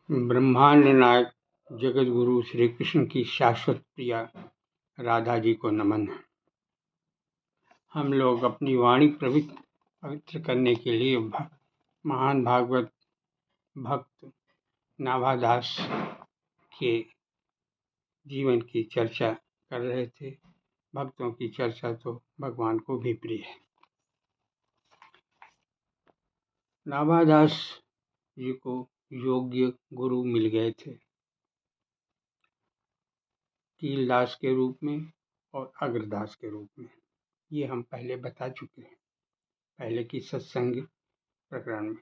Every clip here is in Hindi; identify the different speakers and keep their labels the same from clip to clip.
Speaker 1: ब्रह्मांड नायक जगत गुरु श्री कृष्ण की शाश्वत प्रिया राधा जी को नमन। हम लोग अपनी वाणी पवित्र करने के लिए महान भागवत भक्त नाभादास के जीवन की चर्चा कर रहे थे। भक्तों की चर्चा तो भगवान को भी प्रिय है। नाभादास जी को योग्य गुरु मिल गए थे, कीलदास के रूप में और अग्रदास के रूप में। ये हम पहले बता चुके हैं, पहले की सत्संग प्रकरण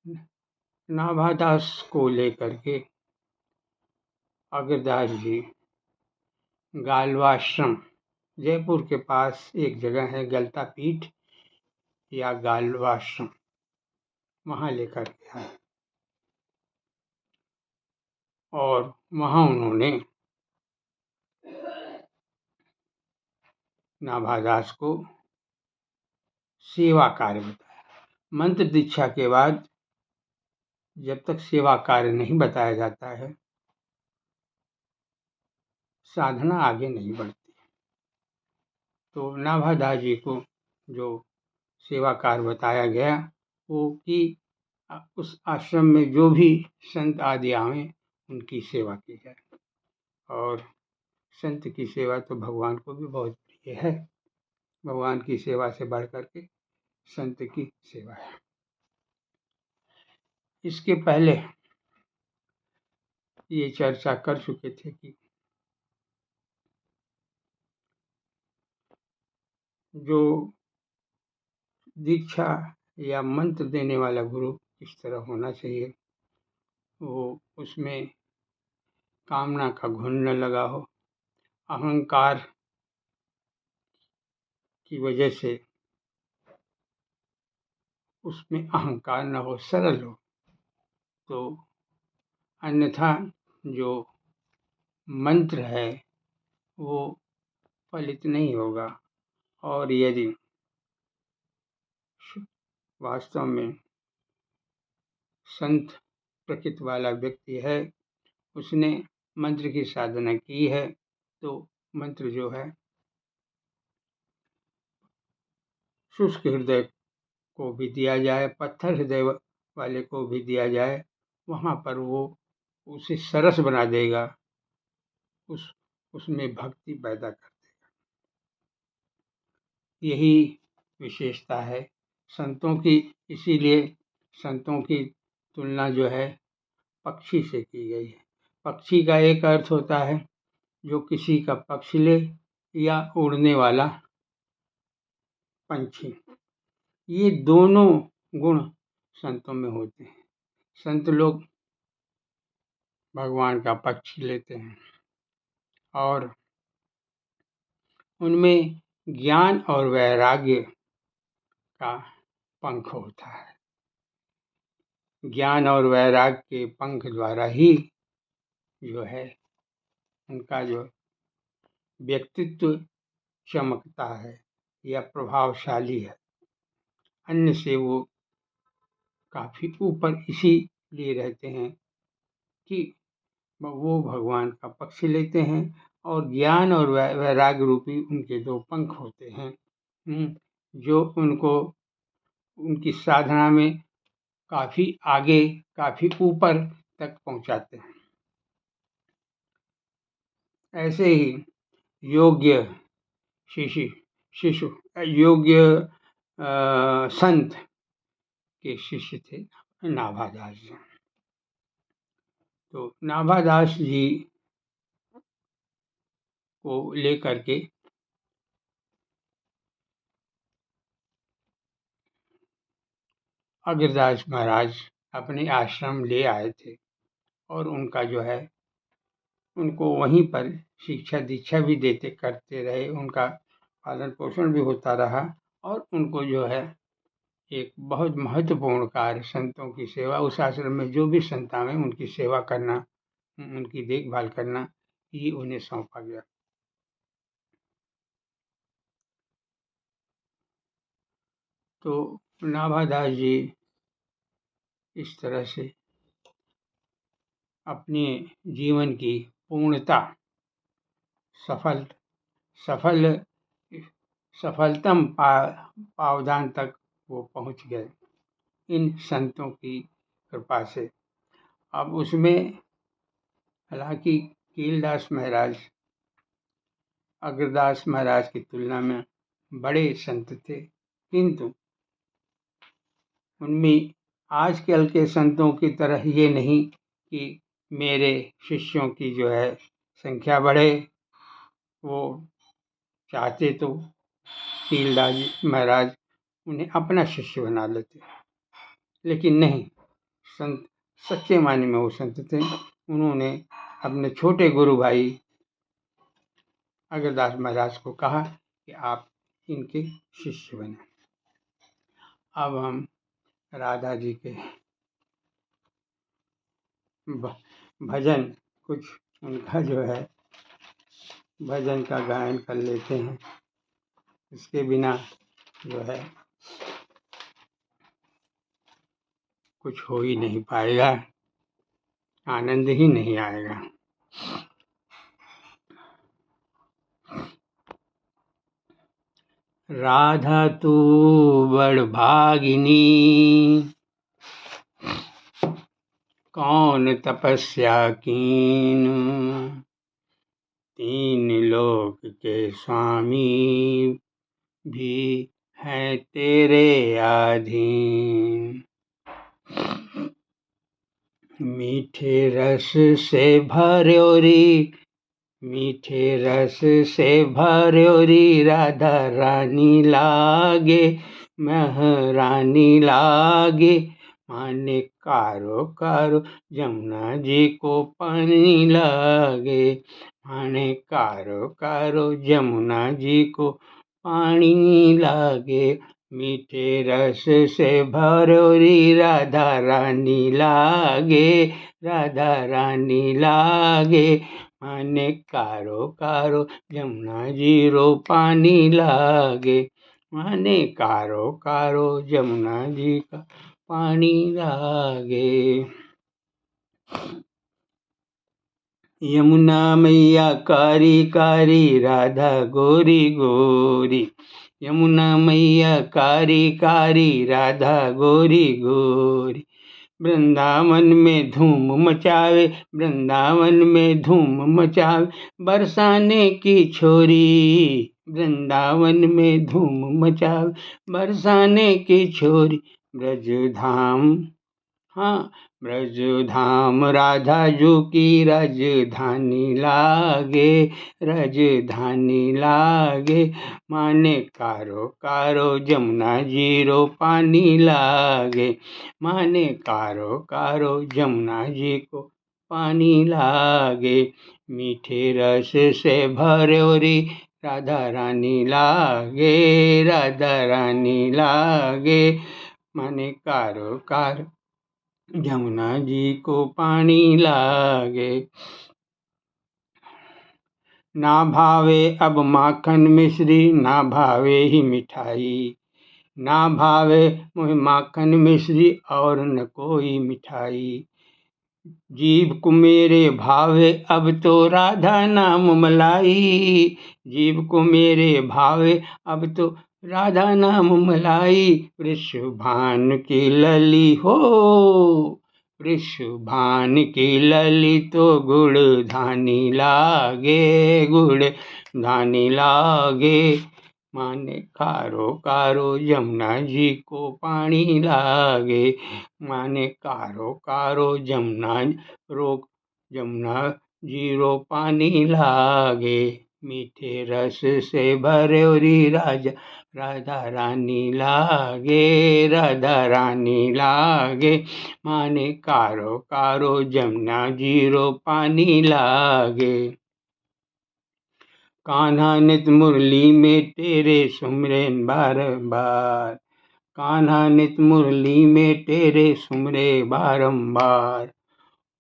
Speaker 1: में। नाभादास को लेकर के अग्रदास जी गाल्वाश्रम, जयपुर के पास एक जगह है गलता पीठ या गाल्वाश्रम, वहाँ लेकर के आए और वहाँ उन्होंने नाभादास को सेवा कार्य बताया। मंत्र दीक्षा के बाद जब तक सेवा कार्य नहीं बताया जाता है, साधना आगे नहीं बढ़ती। तो नाभादास जी को जो सेवा कार्य बताया गया वो कि उस आश्रम में जो भी संत आदि आवें उनकी सेवा की जाए। और संत की सेवा तो भगवान को भी बहुत प्रिय है। भगवान की सेवा से बढ़ करके संत की सेवा है। इसके पहले ये चर्चा कर चुके थे कि जो दीक्षा या मंत्र देने वाला गुरु किस तरह होना चाहिए, वो उसमें कामना का घुन न लगा हो, अहंकार की वजह से उसमें अहंकार न हो, सरल हो। तो अन्यथा जो मंत्र है वो फलित नहीं होगा। और यदि वास्तव में संत प्रकृति वाला व्यक्ति है, उसने मंत्र की साधना की है, तो मंत्र जो है शुष्क हृदय को भी दिया जाए, पत्थर हृदय वाले को भी दिया जाए, वहाँ पर वो उसे सरस बना देगा, उसमें भक्ति पैदा कर देगा। यही विशेषता है संतों की। इसीलिए संतों की तुलना जो है पक्षी से की गई है। पक्षी का एक अर्थ होता है जो किसी का पक्ष ले या उड़ने वाला पंछी। ये दोनों गुण संतों में होते हैं। संत लोग भगवान का पक्ष लेते हैं और उनमें ज्ञान और वैराग्य का पंख होता है। ज्ञान और वैराग्य के पंख द्वारा ही जो है उनका जो व्यक्तित्व चमकता है या प्रभावशाली है। अन्य से वो काफी ऊपर इसीलिए रहते हैं कि वो भगवान का पक्ष लेते हैं और ज्ञान और वैराग्य रूपी उनके दो पंख होते हैं, जो उनको उनकी साधना में काफी आगे, काफी ऊपर तक पहुंचाते हैं। ऐसे ही योग्य शिशु योग्य संत के शिष्य थे नाभादास जी। तो नाभादास जी को लेकर के अग्रदास महाराज अपने आश्रम ले आए थे और उनका जो है उनको वहीं पर शिक्षा दीक्षा भी देते करते रहे। उनका पालन पोषण भी होता रहा और उनको जो है एक बहुत महत्वपूर्ण कार्य संतों की सेवा, उस आश्रम में जो भी संत आए उनकी सेवा करना, उनकी देखभाल करना, ये उन्हें सौंपा गया। तो नाभादास जी इस तरह से अपने जीवन की पूर्णता सफलतम पावदान तक वो पहुंच गए इन संतों की कृपा से। अब उसमें हालांकि कीलदास महाराज अग्रदास महाराज की तुलना में बड़े संत थे, किंतु उनमें आजकल के संतों की तरह ये नहीं कि मेरे शिष्यों की जो है संख्या बढ़े। वो चाहते तो कीलदास महाराज उन्हें अपना शिष्य बना लेते, लेकिन नहीं, संत सच्चे मायने में वो संत थे। उन्होंने अपने छोटे गुरु भाई अग्रदास महाराज को कहा कि आप इनके शिष्य बने। अब हम राधा जी के भजन कुछ उनका जो है भजन का गायन कर लेते हैं। इसके बिना जो है कुछ हो ही नहीं पाएगा, आनंद ही नहीं आएगा। राधा तू बड़ भागिनी, कौन तपस्या कीन, तीन लोक के स्वामी भी है तेरे अधीन। मीठे रस से भर्योरी, मीठे रस से भर्योरी, राधा रानी लागे, महारानी लागे। माने कारो कारो जमुना जी को पानी लागे, माने कारो कारो जमुना जी को पानी लागे। मीठे रस से भर्योरी, राधा रानी लागे, राधा रानी लागे। माने कारो कारो जमुना जी रो पानी लागे, माने कारो कारो जमुना जी का पानी लागे। यमुना मैया कारी कारी, राधा गोरी गोरी, यमुना मैया कारी कारी, राधा गोरी गोरी। वृंदावन में धूम मचावे, वृंदावन में धूम मचावे, बरसाने की छोरी, वृंदावन में धूम मचावे, बरसाने की छोरी। ब्रज धाम, हाँ, ब्रज धाम राधा जू की राजधानी लागे, राजधानी लागे। माने कारो कारो जमुना जी रो पानी लागे, माने कारो कारो जमुना जी को पानी लागे। मीठे रस से भर्योरी, राधा रानी लागे, राधा रानी लागे। माने कारो कारो जमुना जी को पानी लागे। ना भावे अब माखन मिश्री, ना भावे ही मिठाई, ना भावे मुझे माखन मिश्री और न कोई मिठाई। जीव को मेरे भावे अब तो राधा नाम मलाई, जीव को मेरे भावे अब तो राधा नाम मलाई। वृषभान की लली हो, वृषभान की लली तो गुड़ धानी लागे, गुड़ धानी लागे। माने कारो कारो जमुना जी को पानी लागे, माने कारो कारो जमुना जी रो पानी लागे। मीठे रस से भर्योरी राधा रानी लागे, राधा रानी लागे। माने कारो कारो जमुना जी रो पानी लागे। कान्हा नित मुरली में तेरे सुमरेन बारंबार, कान्हा नित मुरली में तेरे सुमरे बारंबार।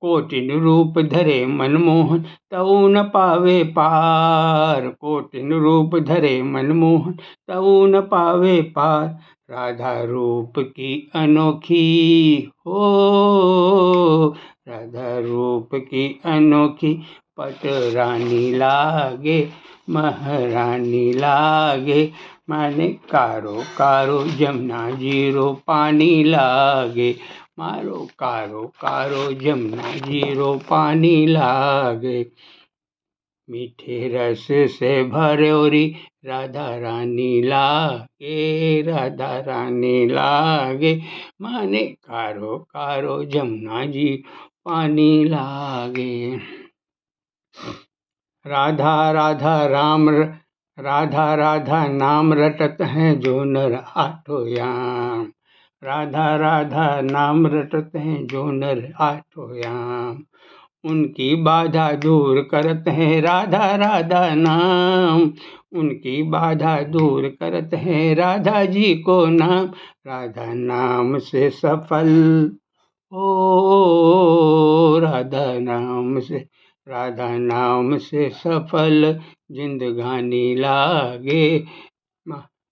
Speaker 1: कोटिन रूप धरे मनमोहन तऊ न पावे पार। कोटिन रूप धरे मनमोहन तऊ न पावे पार। राधा रूप की अनोखी हो, राधा रूप की अनोखी पट रानी लागे, महारानी लागे। माने कारो कारो जमुना जीरो पानी लागे, मारो कारो कारो जमुना जीरो पानी लागे। मीठे रस से भरोरी राधा रानी लागे, राधा रानी लागे। माने कारो कारो जमुना जी पानी लागे। राधा राधा राधा राधा नाम रटत हैं जो नर आठों याम। राधा राधा नाम रटत हैं जो नर आठों याम। उनकी बाधा दूर करत हैं राधा राधा नाम। उनकी बाधा दूर करत हैं राधा जी को नाम। राधा नाम से सफल ओ, राधा नाम से सफल जिंदगानी लागे,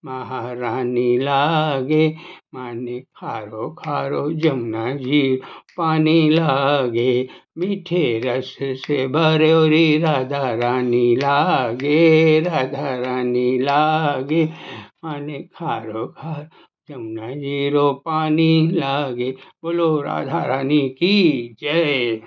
Speaker 1: महारानी लागे। माने खारो खारो जमुना जी पानी लागे। मीठे रस से भरोरी राधा रानी लागे, राधा रानी लागे। माने खारो खारो जमुना जीरो पानी लागे। बोलो राधा रानी की जय।